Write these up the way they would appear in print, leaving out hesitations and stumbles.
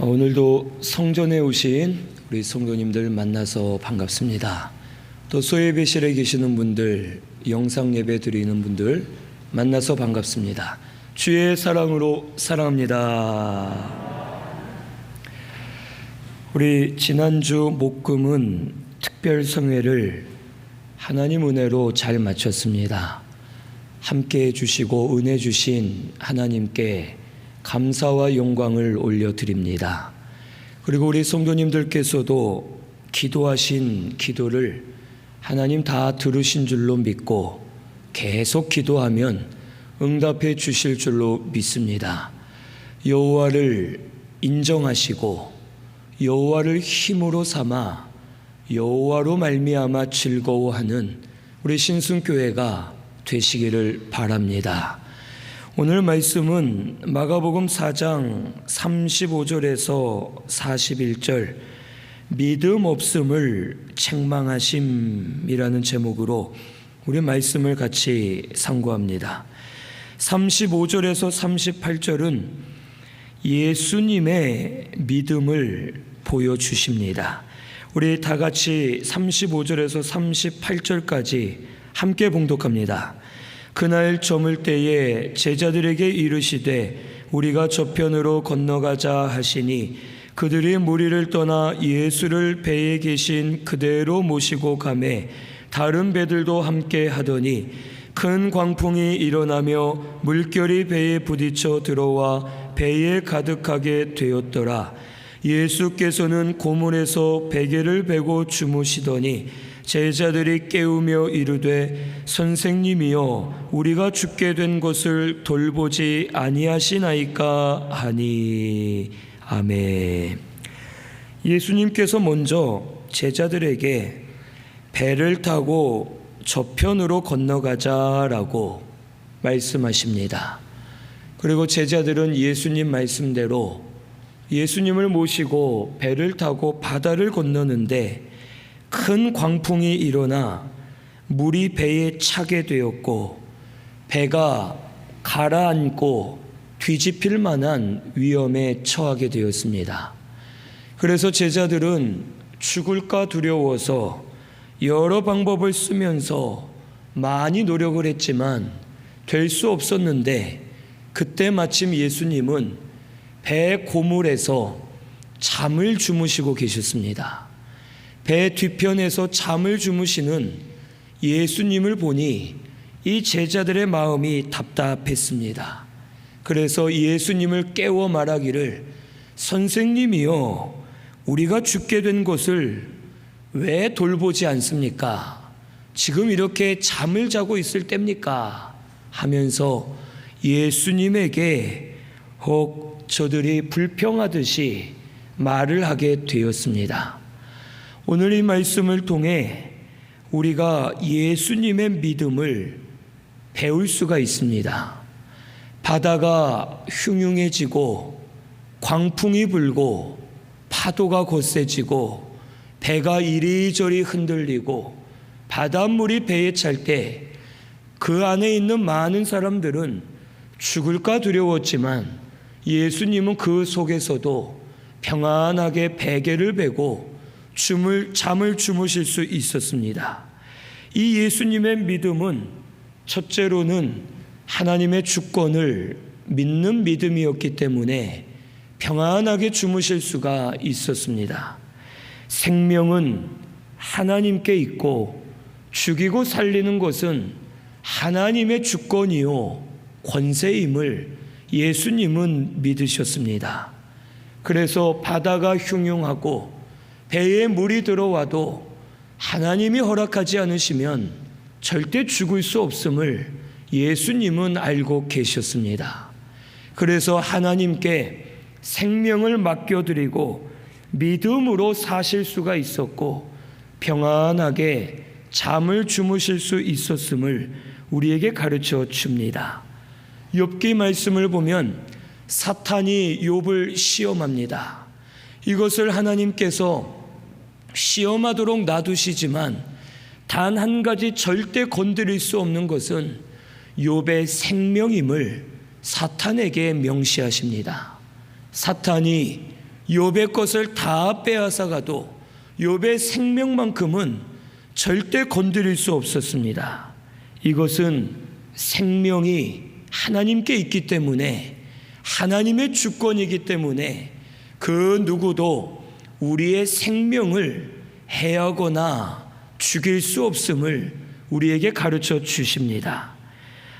오늘도 성전에 오신 우리 성도님들 만나서 반갑습니다. 또 소예배실에 계시는 분들, 영상 예배 드리는 분들 만나서 반갑습니다. 주의 사랑으로 사랑합니다. 우리 지난주 목금은 특별 성회를 하나님 은혜로 잘 마쳤습니다. 함께 해주시고 은혜 주신 하나님께 감사와 영광을 올려드립니다. 그리고 우리 성도님들께서도 기도하신 기도를 하나님 다 들으신 줄로 믿고 계속 기도하면 응답해 주실 줄로 믿습니다. 여호와를 인정하시고 여호와를 힘으로 삼아 여호와로 말미암아 즐거워하는 우리 신순교회가 되시기를 바랍니다. 오늘 말씀은 마가복음 4장 35절에서 41절 믿음 없음을 책망하심이라는 제목으로 우리 말씀을 같이 상고합니다. 35절에서 38절은 예수님의 믿음을 보여주십니다. 우리 다 같이 35절에서 38절까지 함께 봉독합니다. 그날 저물 때에 제자들에게 이르시되 우리가 저편으로 건너가자 하시니 그들이 무리를 떠나 예수를 배에 계신 그대로 모시고 가매 다른 배들도 함께 하더니 큰 광풍이 일어나며 물결이 배에 부딪혀 들어와 배에 가득하게 되었더라. 예수께서는 고문에서 베개를 베고 주무시더니 제자들이 깨우며 이르되 선생님이여 우리가 죽게 된 것을 돌보지 아니하시나이까 하니. 아멘. 예수님께서 먼저 제자들에게 배를 타고 저편으로 건너가자라고 말씀하십니다. 그리고 제자들은 예수님 말씀대로 예수님을 모시고 배를 타고 바다를 건너는데 큰 광풍이 일어나 물이 배에 차게 되었고 배가 가라앉고 뒤집힐 만한 위험에 처하게 되었습니다. 그래서 제자들은 죽을까 두려워서 여러 방법을 쓰면서 많이 노력을 했지만 될 수 없었는데 그때 마침 예수님은 배 고물에서 잠을 주무시고 계셨습니다. 배 뒤편에서 잠을 주무시는 예수님을 보니 이 제자들의 마음이 답답했습니다. 그래서 예수님을 깨워 말하기를 선생님이여 우리가 죽게 된 것을 왜 돌보지 않습니까? 지금 이렇게 잠을 자고 있을 때입니까? 하면서 예수님에게 혹 저들이 불평하듯이 말을 하게 되었습니다. 오늘 이 말씀을 통해 우리가 예수님의 믿음을 배울 수가 있습니다. 바다가 흉흉해지고 광풍이 불고 파도가 거세지고 배가 이리저리 흔들리고 바닷물이 배에 찰 때 그 안에 있는 많은 사람들은 죽을까 두려웠지만 예수님은 그 속에서도 평안하게 베개를 베고 잠을 주무실 수 있었습니다. 이 예수님의 믿음은 첫째로는 하나님의 주권을 믿는 믿음이었기 때문에 평안하게 주무실 수가 있었습니다. 생명은 하나님께 있고 죽이고 살리는 것은 하나님의 주권이요 권세임을 예수님은 믿으셨습니다. 그래서 바다가 흉흉하고 배에 물이 들어와도 하나님이 허락하지 않으시면 절대 죽을 수 없음을 예수님은 알고 계셨습니다. 그래서 하나님께 생명을 맡겨드리고 믿음으로 사실 수가 있었고 평안하게 잠을 주무실 수 있었음을 우리에게 가르쳐 줍니다. 욥기 말씀을 보면 사탄이 욥을 시험합니다. 이것을 하나님께서 시험하도록 놔두시지만 단 한 가지 절대 건드릴 수 없는 것은 욥의 생명임을 사탄에게 명시하십니다. 사탄이 욥의 것을 다 빼앗아가도 욥의 생명만큼은 절대 건드릴 수 없었습니다. 이것은 생명이 하나님께 있기 때문에, 하나님의 주권이기 때문에 그 누구도 우리의 생명을 해하거나 죽일 수 없음을 우리에게 가르쳐 주십니다.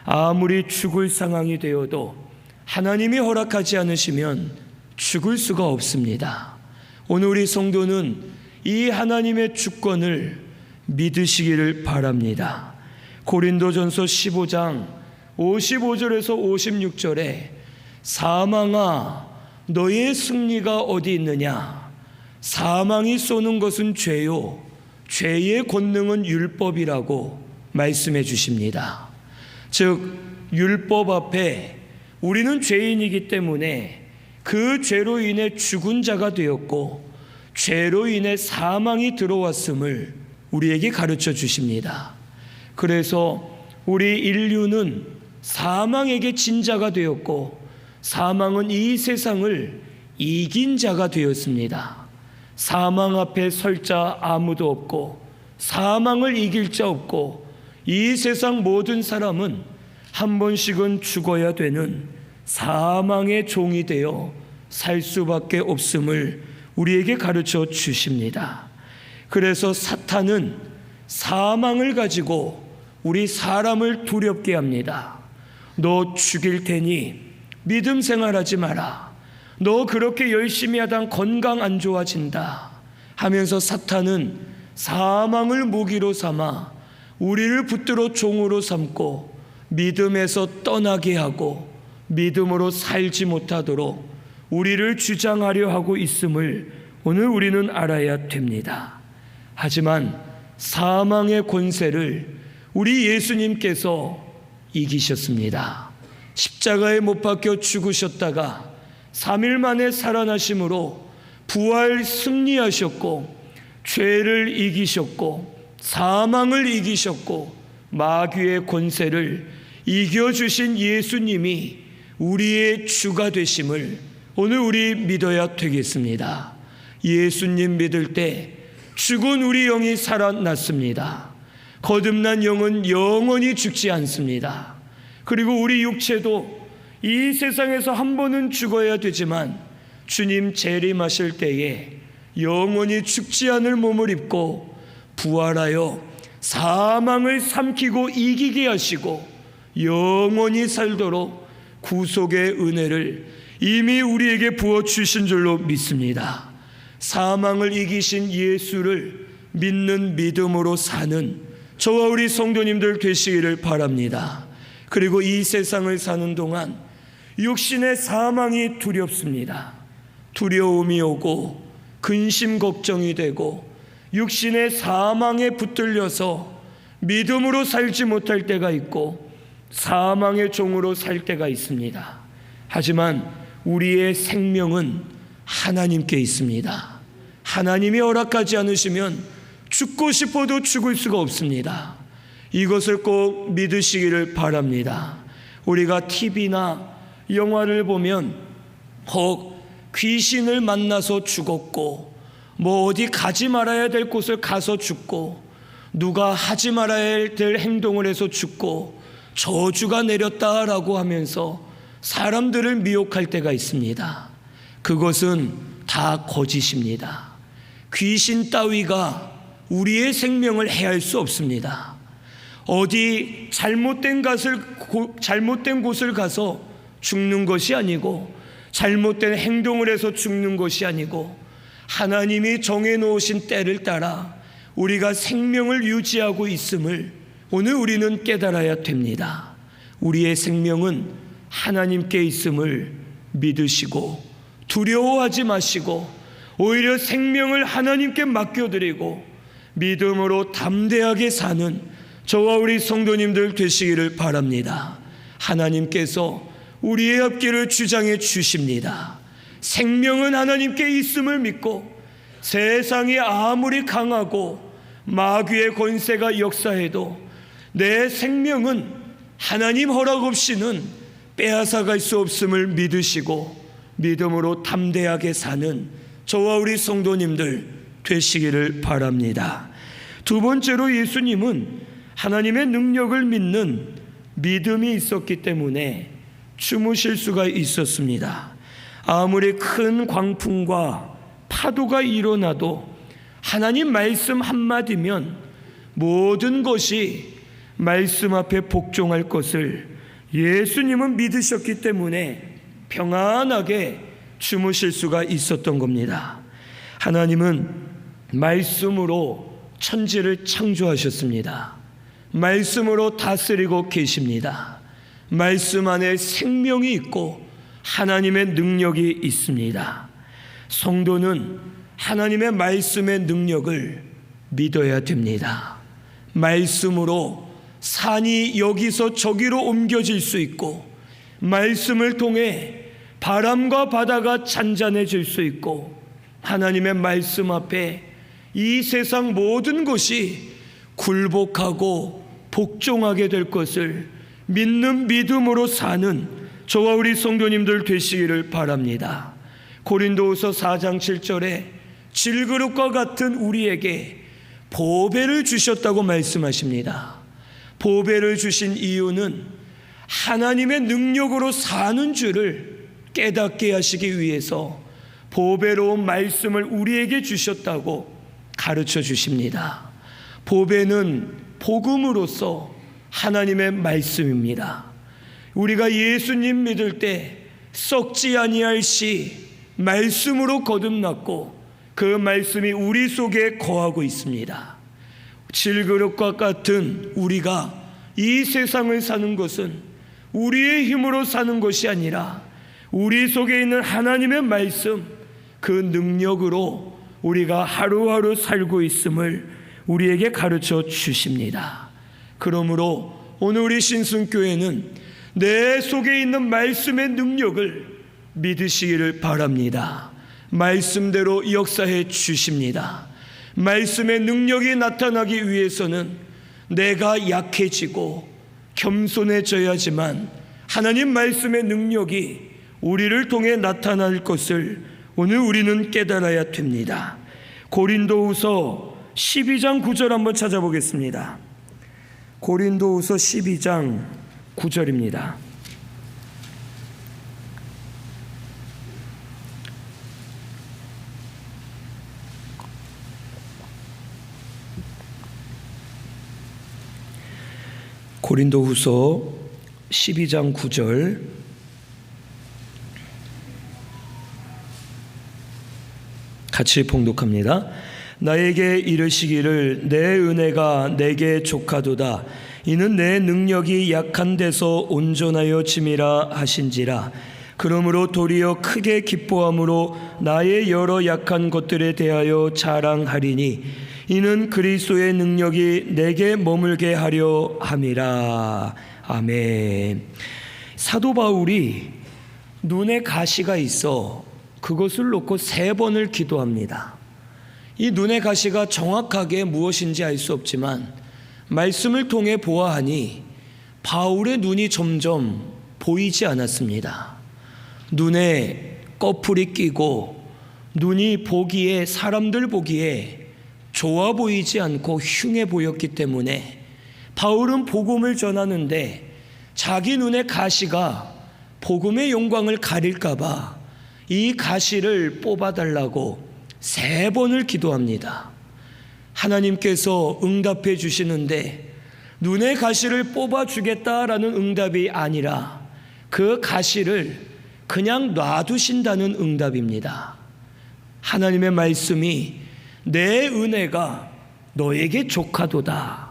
아무리 죽을 상황이 되어도 하나님이 허락하지 않으시면 죽을 수가 없습니다. 오늘 우리 성도는 이 하나님의 주권을 믿으시기를 바랍니다. 고린도전서 15장 55절에서 56절에 사망아 너의 승리가 어디 있느냐? 사망이 쏘는 것은 죄요, 죄의 권능은 율법이라고 말씀해 주십니다. 즉 율법 앞에 우리는 죄인이기 때문에 그 죄로 인해 죽은 자가 되었고, 죄로 인해 사망이 들어왔음을 우리에게 가르쳐 주십니다. 그래서 우리 인류는 사망에게 진 자가 되었고, 사망은 이 세상을 이긴 자가 되었습니다. 사망 앞에 설 자 아무도 없고, 사망을 이길 자 없고, 이 세상 모든 사람은 한 번씩은 죽어야 되는 사망의 종이 되어 살 수밖에 없음을 우리에게 가르쳐 주십니다. 그래서 사탄은 사망을 가지고 우리 사람을 두렵게 합니다. 너 죽일 테니 믿음 생활하지 마라. 너 그렇게 열심히 하다 건강 안 좋아진다 하면서 사탄은 사망을 무기로 삼아 우리를 붙들어 종으로 삼고 믿음에서 떠나게 하고 믿음으로 살지 못하도록 우리를 주장하려 하고 있음을 오늘 우리는 알아야 됩니다. 하지만 사망의 권세를 우리 예수님께서 이기셨습니다. 십자가에 못 박혀 죽으셨다가 3일 만에 살아나심으로 부활 승리하셨고, 죄를 이기셨고, 사망을 이기셨고, 마귀의 권세를 이겨주신 예수님이 우리의 주가 되심을 오늘 우리 믿어야 되겠습니다. 예수님 믿을 때 죽은 우리 영이 살아났습니다. 거듭난 영은 영원히 죽지 않습니다. 그리고 우리 육체도 이 세상에서 한 번은 죽어야 되지만 주님 재림하실 때에 영원히 죽지 않을 몸을 입고 부활하여 사망을 삼키고 이기게 하시고 영원히 살도록 구속의 은혜를 이미 우리에게 부어주신 줄로 믿습니다. 사망을 이기신 예수를 믿는 믿음으로 사는 저와 우리 성도님들 되시기를 바랍니다. 그리고 이 세상을 사는 동안 육신의 사망이 두렵습니다. 두려움이 오고 근심 걱정이 되고 육신의 사망에 붙들려서 믿음으로 살지 못할 때가 있고 사망의 종으로 살 때가 있습니다. 하지만 우리의 생명은 하나님께 있습니다. 하나님이 허락하지 않으시면 죽고 싶어도 죽을 수가 없습니다. 이것을 꼭 믿으시기를 바랍니다. 우리가 TV나 영화를 보면 혹 귀신을 만나서 죽었고, 뭐 어디 가지 말아야 될 곳을 가서 죽고, 누가 하지 말아야 될 행동을 해서 죽고 저주가 내렸다라고 하면서 사람들을 미혹할 때가 있습니다. 그것은 다 거짓입니다. 귀신 따위가 우리의 생명을 해할 수 없습니다. 어디 잘못된 곳을 가서 죽는 것이 아니고, 잘못된 행동을 해서 죽는 것이 아니고, 하나님이 정해놓으신 때를 따라 우리가 생명을 유지하고 있음을 오늘 우리는 깨달아야 됩니다. 우리의 생명은 하나님께 있음을 믿으시고 두려워하지 마시고 오히려 생명을 하나님께 맡겨드리고 믿음으로 담대하게 사는 저와 우리 성도님들 되시기를 바랍니다. 하나님께서 우리의 앞길을 주장해 주십니다. 생명은 하나님께 있음을 믿고 세상이 아무리 강하고 마귀의 권세가 역사해도 내 생명은 하나님 허락 없이는 빼앗아갈 수 없음을 믿으시고 믿음으로 담대하게 사는 저와 우리 성도님들 되시기를 바랍니다. 두 번째로 예수님은 하나님의 능력을 믿는 믿음이 있었기 때문에 주무실 수가 있었습니다. 아무리 큰 광풍과 파도가 일어나도 하나님 말씀 한마디면 모든 것이 말씀 앞에 복종할 것을 예수님은 믿으셨기 때문에 평안하게 주무실 수가 있었던 겁니다. 하나님은 말씀으로 천지를 창조하셨습니다. 말씀으로 다스리고 계십니다. 말씀 안에 생명이 있고 하나님의 능력이 있습니다. 성도는 하나님의 말씀의 능력을 믿어야 됩니다. 말씀으로 산이 여기서 저기로 옮겨질 수 있고, 말씀을 통해 바람과 바다가 잔잔해질 수 있고, 하나님의 말씀 앞에 이 세상 모든 것이 굴복하고 복종하게 될 것을 믿는 믿음으로 사는 저와 우리 성도님들 되시기를 바랍니다. 고린도후서 4장 7절에 질그릇과 같은 우리에게 보배를 주셨다고 말씀하십니다. 보배를 주신 이유는 하나님의 능력으로 사는 줄을 깨닫게 하시기 위해서 보배로운 말씀을 우리에게 주셨다고 가르쳐 주십니다. 보배는 복음으로서 하나님의 말씀입니다. 우리가 예수님 믿을 때 썩지 아니할 씨 말씀으로 거듭났고, 그 말씀이 우리 속에 거하고 있습니다. 질그릇과 같은 우리가 이 세상을 사는 것은 우리의 힘으로 사는 것이 아니라 우리 속에 있는 하나님의 말씀, 그 능력으로 우리가 하루하루 살고 있음을 우리에게 가르쳐 주십니다. 그러므로 오늘 우리 신순교회는 내 속에 있는 말씀의 능력을 믿으시기를 바랍니다. 말씀대로 역사해 주십니다. 말씀의 능력이 나타나기 위해서는 내가 약해지고 겸손해져야지만 하나님 말씀의 능력이 우리를 통해 나타날 것을 오늘 우리는 깨달아야 됩니다. 고린도후서 12장 9절 한번 찾아보겠습니다. 고린도후서 12장 9절입니다. 고린도후서 12장 9절, 같이 봉독합니다. 나에게 이르시기를 내 은혜가 내게 족하도다. 이는 내 능력이 약한 데서 온전하여 짐이라 하신지라. 그러므로 도리어 크게 기뻐함으로 나의 여러 약한 것들에 대하여 자랑하리니 이는 그리스도의 능력이 내게 머물게 하려 함이라. 아멘. 사도 바울이 눈에 가시가 있어 그것을 놓고 3번을 기도합니다. 이 눈의 가시가 정확하게 무엇인지 알 수 없지만 말씀을 통해 보아하니 바울의 눈이 점점 보이지 않았습니다. 눈에 꺼풀이 끼고 눈이 보기에, 사람들 보기에 좋아 보이지 않고 흉해 보였기 때문에 바울은 복음을 전하는데 자기 눈의 가시가 복음의 영광을 가릴까 봐 이 가시를 뽑아달라고 3번을 기도합니다. 하나님께서 응답해 주시는데 눈의 가시를 뽑아주겠다라는 응답이 아니라 그 가시를 그냥 놔두신다는 응답입니다. 하나님의 말씀이 내 은혜가 너에게 족하도다.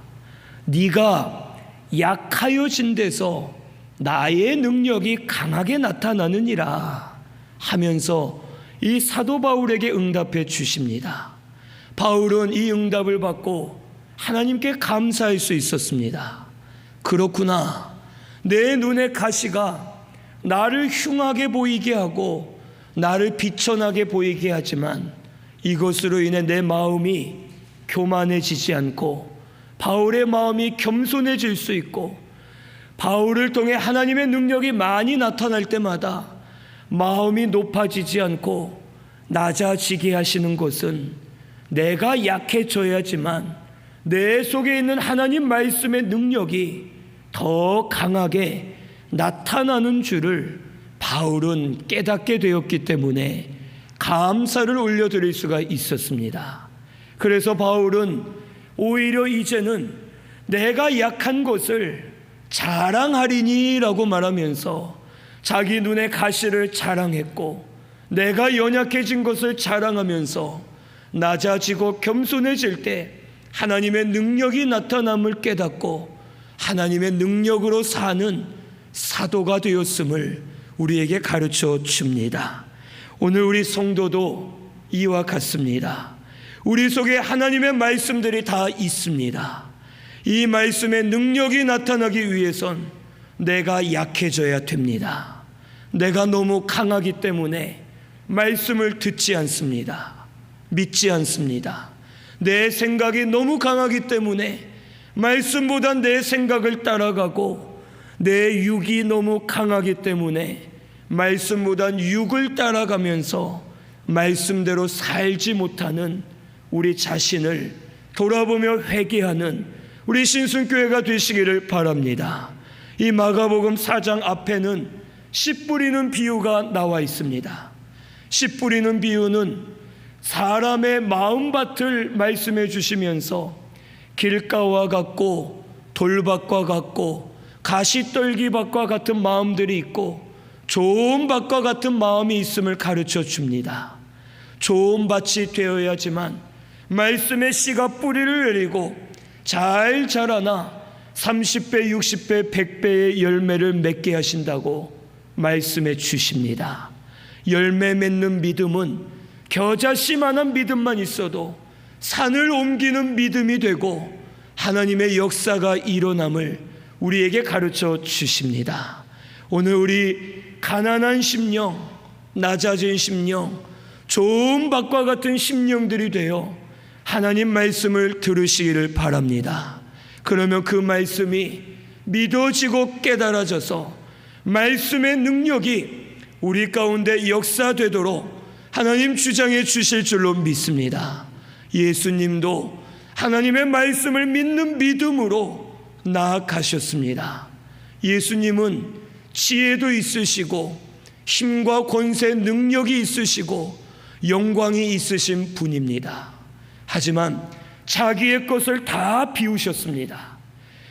네가 약하여진 데서 나의 능력이 강하게 나타나느니라 하면서 이 사도 바울에게 응답해 주십니다. 바울은 이 응답을 받고 하나님께 감사할 수 있었습니다. 그렇구나. 내 눈의 가시가 나를 흉하게 보이게 하고 나를 비천하게 보이게 하지만 이것으로 인해 내 마음이 교만해지지 않고 바울의 마음이 겸손해질 수 있고 바울을 통해 하나님의 능력이 많이 나타날 때마다 마음이 높아지지 않고 낮아지게 하시는 것은 내가 약해져야지만 내 속에 있는 하나님 말씀의 능력이 더 강하게 나타나는 줄을 바울은 깨닫게 되었기 때문에 감사를 올려드릴 수가 있었습니다. 그래서 바울은 오히려 이제는 내가 약한 것을 자랑하리니라고 말하면서 자기 눈의 가시를 자랑했고, 내가 연약해진 것을 자랑하면서 낮아지고 겸손해질 때 하나님의 능력이 나타남을 깨닫고 하나님의 능력으로 사는 사도가 되었음을 우리에게 가르쳐 줍니다. 오늘 우리 성도도 이와 같습니다. 우리 속에 하나님의 말씀들이 다 있습니다. 이 말씀의 능력이 나타나기 위해선 내가 약해져야 됩니다. 내가 너무 강하기 때문에 말씀을 듣지 않습니다. 믿지 않습니다. 내 생각이 너무 강하기 때문에 말씀보다 내 생각을 따라가고, 내 육이 너무 강하기 때문에 말씀보다 육을 따라가면서 말씀대로 살지 못하는 우리 자신을 돌아보며 회개하는 우리 신순교회가 되시기를 바랍니다. 이 마가복음 4장 앞에는 씨 뿌리는 비유가 나와 있습니다. 씨 뿌리는 비유는 사람의 마음밭을 말씀해 주시면서 길가와 같고 돌밭과 같고 가시떨기밭과 같은 마음들이 있고 좋은 밭과 같은 마음이 있음을 가르쳐 줍니다. 좋은 밭이 되어야지만 말씀의 씨가 뿌리를 내리고 잘 자라나 30배, 60배, 100배의 열매를 맺게 하신다고 말씀해 주십니다. 열매 맺는 믿음은 겨자씨만한 믿음만 있어도 산을 옮기는 믿음이 되고 하나님의 역사가 일어남을 우리에게 가르쳐 주십니다. 오늘 우리 가난한 심령, 낮아진 심령, 좋은 밭과 같은 심령들이 되어 하나님 말씀을 들으시기를 바랍니다. 그러면 그 말씀이 믿어지고 깨달아져서 말씀의 능력이 우리 가운데 역사되도록 하나님 주장해 주실 줄로 믿습니다. 예수님도 하나님의 말씀을 믿는 믿음으로 나아가셨습니다. 예수님은 지혜도 있으시고 힘과 권세 능력이 있으시고 영광이 있으신 분입니다. 하지만 자기의 것을 다 비우셨습니다.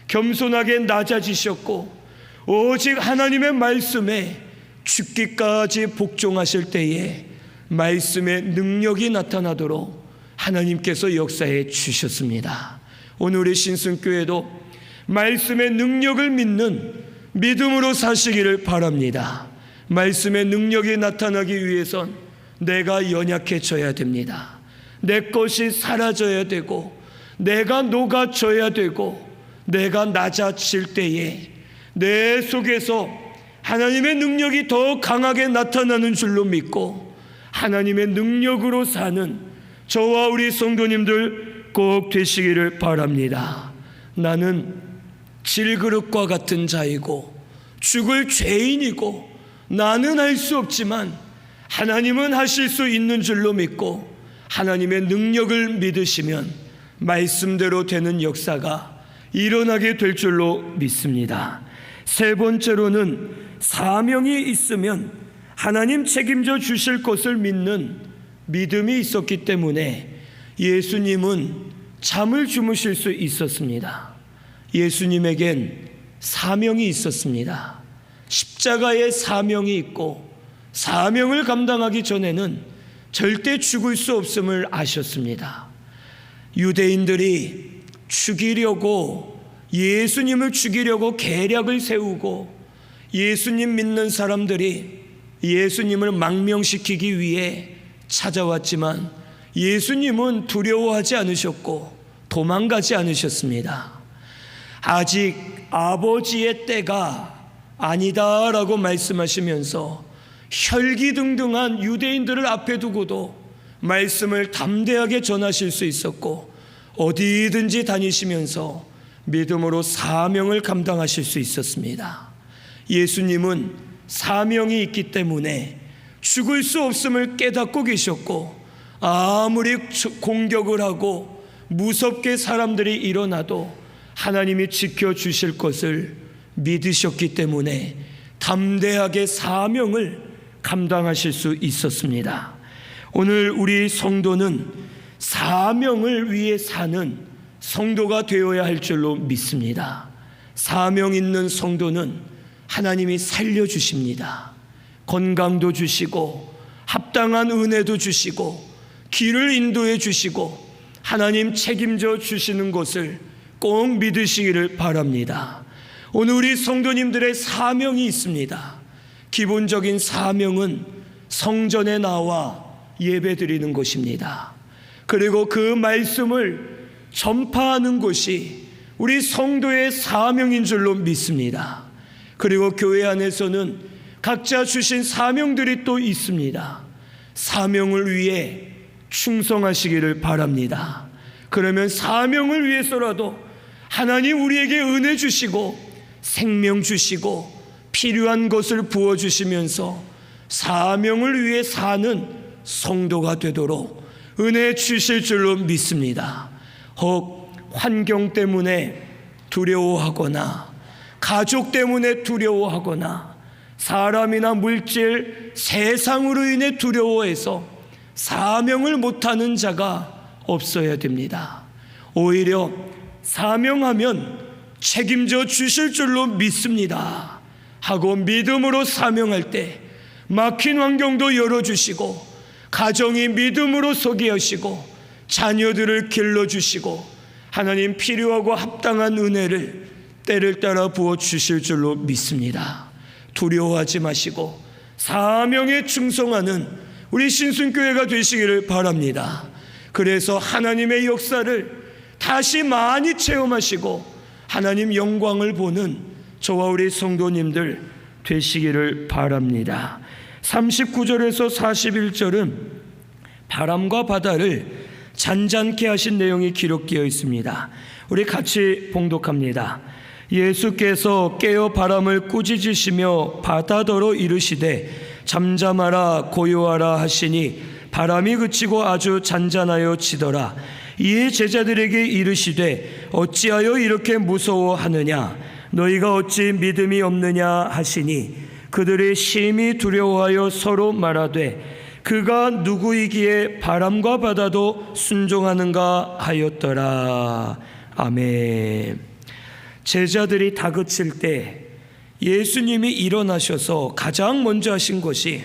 겸손하게 낮아지셨고 오직 하나님의 말씀에 죽기까지 복종하실 때에 말씀의 능력이 나타나도록 하나님께서 역사해 주셨습니다. 오늘 우리 신순교회도 말씀의 능력을 믿는 믿음으로 사시기를 바랍니다. 말씀의 능력이 나타나기 위해선 내가 연약해져야 됩니다. 내 것이 사라져야 되고 내가 녹아져야 되고 내가 낮아질 때에 내 속에서 하나님의 능력이 더 강하게 나타나는 줄로 믿고 하나님의 능력으로 사는 저와 우리 성도님들 꼭 되시기를 바랍니다. 나는 질그릇과 같은 자이고 죽을 죄인이고 나는 할 수 없지만 하나님은 하실 수 있는 줄로 믿고 하나님의 능력을 믿으시면 말씀대로 되는 역사가 일어나게 될 줄로 믿습니다. 세 번째로는 사명이 있으면 하나님 책임져 주실 것을 믿는 믿음이 있었기 때문에 예수님은 잠을 주무실 수 있었습니다. 예수님에겐 사명이 있었습니다. 십자가의 사명이 있고 사명을 감당하기 전에는 절대 죽을 수 없음을 아셨습니다. 유대인들이 죽이려고 예수님을 죽이려고 계략을 세우고 예수님 믿는 사람들이 예수님을 망명시키기 위해 찾아왔지만 예수님은 두려워하지 않으셨고 도망가지 않으셨습니다. 아직 아버지의 때가 아니다라고 말씀하시면서 혈기등등한 유대인들을 앞에 두고도 말씀을 담대하게 전하실 수 있었고 어디든지 다니시면서 믿음으로 사명을 감당하실 수 있었습니다. 예수님은 사명이 있기 때문에 죽을 수 없음을 깨닫고 계셨고, 아무리 공격을 하고 무섭게 사람들이 일어나도 하나님이 지켜주실 것을 믿으셨기 때문에 담대하게 사명을 감당하실 수 있었습니다. 오늘 우리 성도는 사명을 위해 사는 성도가 되어야 할 줄로 믿습니다. 사명 있는 성도는 하나님이 살려주십니다. 건강도 주시고 합당한 은혜도 주시고 길을 인도해 주시고 하나님 책임져 주시는 것을 꼭 믿으시기를 바랍니다. 오늘 우리 성도님들의 사명이 있습니다. 기본적인 사명은 성전에 나와 예배드리는 것입니다. 그리고 그 말씀을 전파하는 것이 우리 성도의 사명인 줄로 믿습니다. 그리고 교회 안에서는 각자 주신 사명들이 또 있습니다. 사명을 위해 충성하시기를 바랍니다. 그러면 사명을 위해서라도 하나님 우리에게 은혜 주시고 생명 주시고 필요한 것을 부어주시면서 사명을 위해 사는 성도가 되도록 은혜 주실 줄로 믿습니다. 혹 환경 때문에 두려워하거나 가족 때문에 두려워하거나 사람이나 물질, 세상으로 인해 두려워해서 사명을 못하는 자가 없어야 됩니다. 오히려 사명하면 책임져 주실 줄로 믿습니다 하고 믿음으로 사명할 때 막힌 환경도 열어주시고 가정이 믿음으로 서게 하시고 자녀들을 길러주시고 하나님 필요하고 합당한 은혜를 때를 따라 부어주실 줄로 믿습니다. 두려워하지 마시고 사명에 충성하는 우리 신순교회가 되시기를 바랍니다. 그래서 하나님의 역사를 다시 많이 체험하시고 하나님 영광을 보는 저와 우리 성도님들 되시기를 바랍니다. 39절에서 41절은 바람과 바다를 잔잔케 하신 내용이 기록되어 있습니다. 우리 같이 봉독합니다. 예수께서 깨어 바람을 꾸짖으시며 바다더러 이르시되 잠잠하라 고요하라 하시니 바람이 그치고 아주 잔잔하여 지더라. 이에 제자들에게 이르시되 어찌하여 이렇게 무서워하느냐 너희가 어찌 믿음이 없느냐 하시니 그들이 심히 두려워하여 서로 말하되 그가 누구이기에 바람과 바다도 순종하는가 하였더라. 아멘. 제자들이 다그칠 때 예수님이 일어나셔서 가장 먼저 하신 것이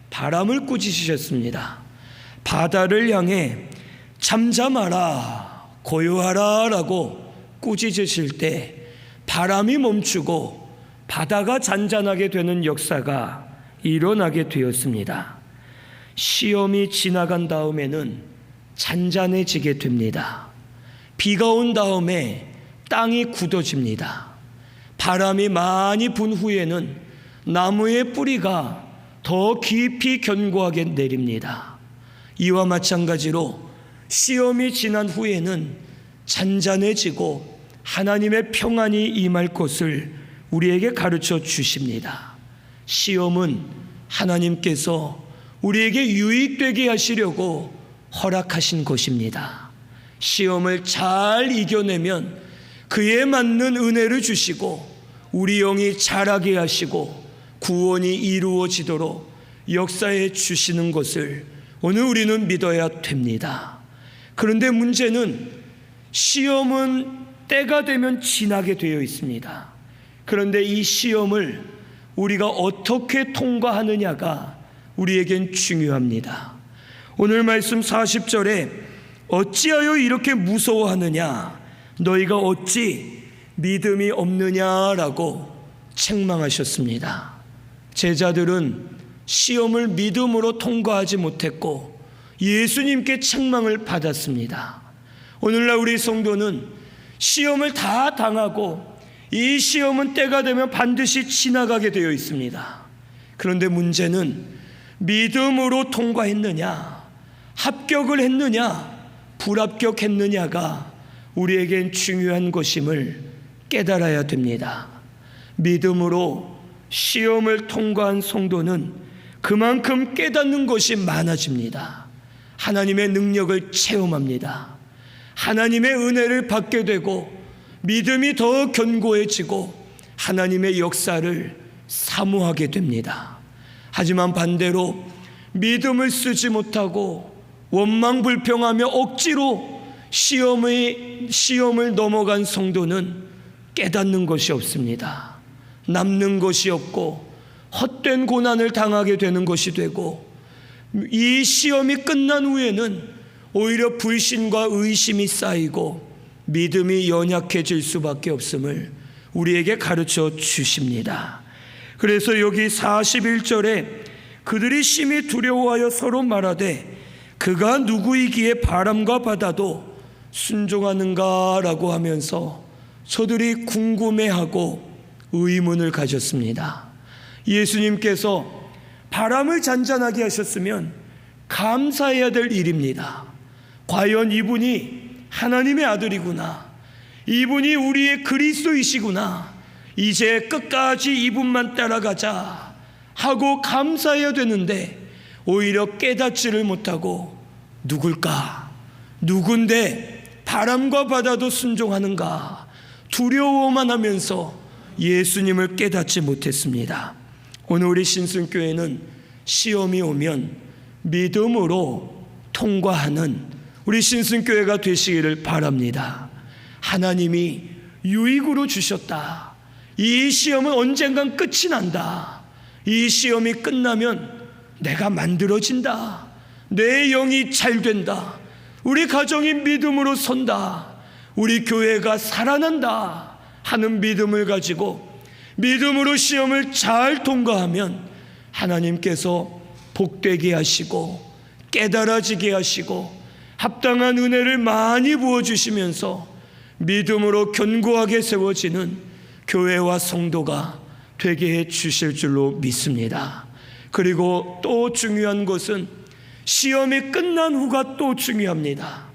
바람을 꾸짖으셨습니다. 바다를 향해 잠잠하라 고요하라 라고 꾸짖으실 때 바람이 멈추고 바다가 잔잔하게 되는 역사가 일어나게 되었습니다. 시험이 지나간 다음에는 잔잔해지게 됩니다. 비가 온 다음에 땅이 굳어집니다. 바람이 많이 분 후에는 나무의 뿌리가 더 깊이 견고하게 내립니다. 이와 마찬가지로 시험이 지난 후에는 잔잔해지고 하나님의 평안이 임할 것을 우리에게 가르쳐 주십니다. 시험은 하나님께서 우리에게 유익되게 하시려고 허락하신 것입니다. 시험을 잘 이겨내면 그에 맞는 은혜를 주시고 우리 영이 자라게 하시고 구원이 이루어지도록 역사해 주시는 것을 오늘 우리는 믿어야 됩니다. 그런데 문제는 시험은 때가 되면 지나게 되어 있습니다. 그런데 이 시험을 우리가 어떻게 통과하느냐가 우리에겐 중요합니다. 오늘 말씀 40절에 어찌하여 이렇게 무서워하느냐 너희가 어찌 믿음이 없느냐라고 책망하셨습니다. 제자들은 시험을 믿음으로 통과하지 못했고 예수님께 책망을 받았습니다. 오늘날 우리 성도는 시험을 다 당하고 이 시험은 때가 되면 반드시 지나가게 되어 있습니다. 그런데 문제는 믿음으로 통과했느냐 합격을 했느냐 불합격했느냐가 우리에겐 중요한 것임을 깨달아야 됩니다. 믿음으로 시험을 통과한 성도는 그만큼 깨닫는 것이 많아집니다. 하나님의 능력을 체험합니다. 하나님의 은혜를 받게 되고 믿음이 더 견고해지고 하나님의 역사를 사모하게 됩니다. 하지만 반대로 믿음을 쓰지 못하고 원망불평하며 억지로 시험을 넘어간 성도는 깨닫는 것이 없습니다. 남는 것이 없고 헛된 고난을 당하게 되는 것이 되고, 이 시험이 끝난 후에는 오히려 불신과 의심이 쌓이고 믿음이 연약해질 수밖에 없음을 우리에게 가르쳐 주십니다. 그래서 여기 41절에 그들이 심히 두려워하여 서로 말하되 그가 누구이기에 바람과 바다도 순종하는가 라고 하면서 저들이 궁금해하고 의문을 가졌습니다. 예수님께서 바람을 잔잔하게 하셨으면 감사해야 될 일입니다. 과연 이분이 하나님의 아들이구나, 이분이 우리의 그리스도이시구나, 이제 끝까지 이분만 따라가자 하고 감사해야 되는데 오히려 깨닫지를 못하고 누굴까? 누군데 바람과 바다도 순종하는가? 두려워만 하면서 예수님을 깨닫지 못했습니다. 오늘 우리 신순교회는 시험이 오면 믿음으로 통과하는 우리 신순교회가 되시기를 바랍니다. 하나님이 유익으로 주셨다. 이 시험은 언젠간 끝이 난다. 이 시험이 끝나면 내가 만들어진다. 내 영이 잘 된다. 우리 가정이 믿음으로 선다. 우리 교회가 살아난다 하는 믿음을 가지고 믿음으로 시험을 잘 통과하면 하나님께서 복되게 하시고 깨달아지게 하시고 합당한 은혜를 많이 부어주시면서 믿음으로 견고하게 세워지는 교회와 성도가 되게 해 주실 줄로 믿습니다. 그리고 또 중요한 것은 시험이 끝난 후가 또 중요합니다.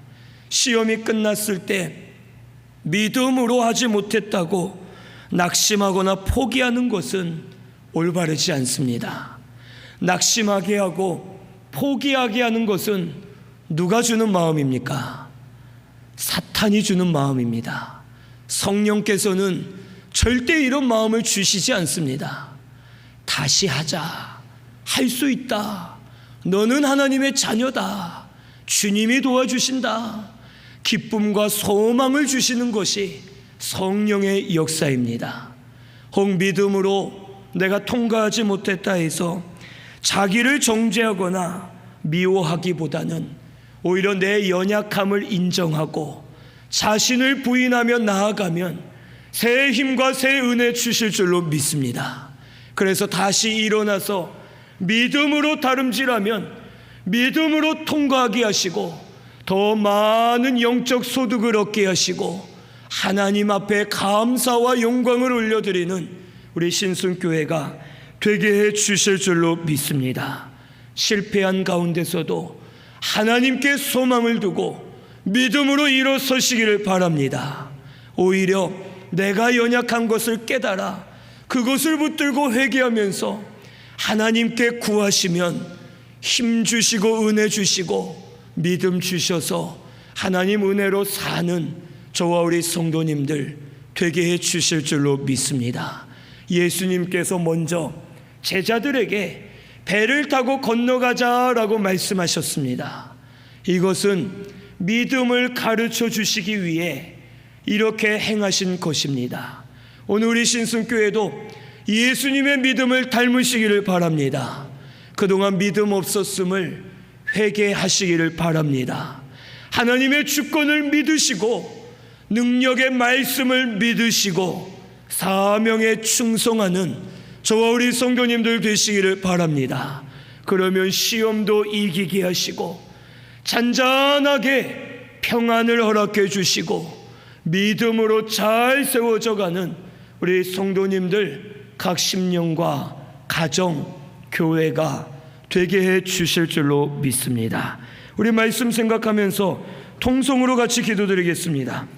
시험이 끝났을 때 믿음으로 하지 못했다고 낙심하거나 포기하는 것은 올바르지 않습니다. 낙심하게 하고 포기하게 하는 것은 누가 주는 마음입니까? 사탄이 주는 마음입니다. 성령께서는 절대 이런 마음을 주시지 않습니다. 다시 하자. 할 수 있다. 너는 하나님의 자녀다. 주님이 도와주신다. 기쁨과 소망을 주시는 것이 성령의 역사입니다. 혹 믿음으로 내가 통과하지 못했다 해서 자기를 정죄하거나 미워하기보다는 오히려 내 연약함을 인정하고 자신을 부인하며 나아가면 새 힘과 새 은혜 주실 줄로 믿습니다. 그래서 다시 일어나서 믿음으로 다름질하면 믿음으로 통과하게 하시고 더 많은 영적 소득을 얻게 하시고 하나님 앞에 감사와 영광을 올려드리는 우리 신순교회가 되게 해 주실 줄로 믿습니다. 실패한 가운데서도 하나님께 소망을 두고 믿음으로 일어서시기를 바랍니다. 오히려 내가 연약한 것을 깨달아 그것을 붙들고 회개하면서 하나님께 구하시면 힘 주시고 은혜 주시고 믿음 주셔서 하나님 은혜로 사는 저와 우리 성도님들 되게 해 주실 줄로 믿습니다. 예수님께서 먼저 제자들에게 배를 타고 건너가자라고 말씀하셨습니다. 이것은 믿음을 가르쳐 주시기 위해 이렇게 행하신 것입니다. 오늘 우리 신순교회도 예수님의 믿음을 닮으시기를 바랍니다. 그동안 믿음 없었음을 회개하시기를 바랍니다. 하나님의 주권을 믿으시고 능력의 말씀을 믿으시고 사명에 충성하는 저와 우리 성도님들 되시기를 바랍니다. 그러면 시험도 이기게 하시고 잔잔하게 평안을 허락해 주시고 믿음으로 잘 세워져가는 우리 성도님들 각 심령과 가정, 교회가 되게 해 주실 줄로 믿습니다. 우리 말씀 생각하면서 통성으로 같이 기도드리겠습니다.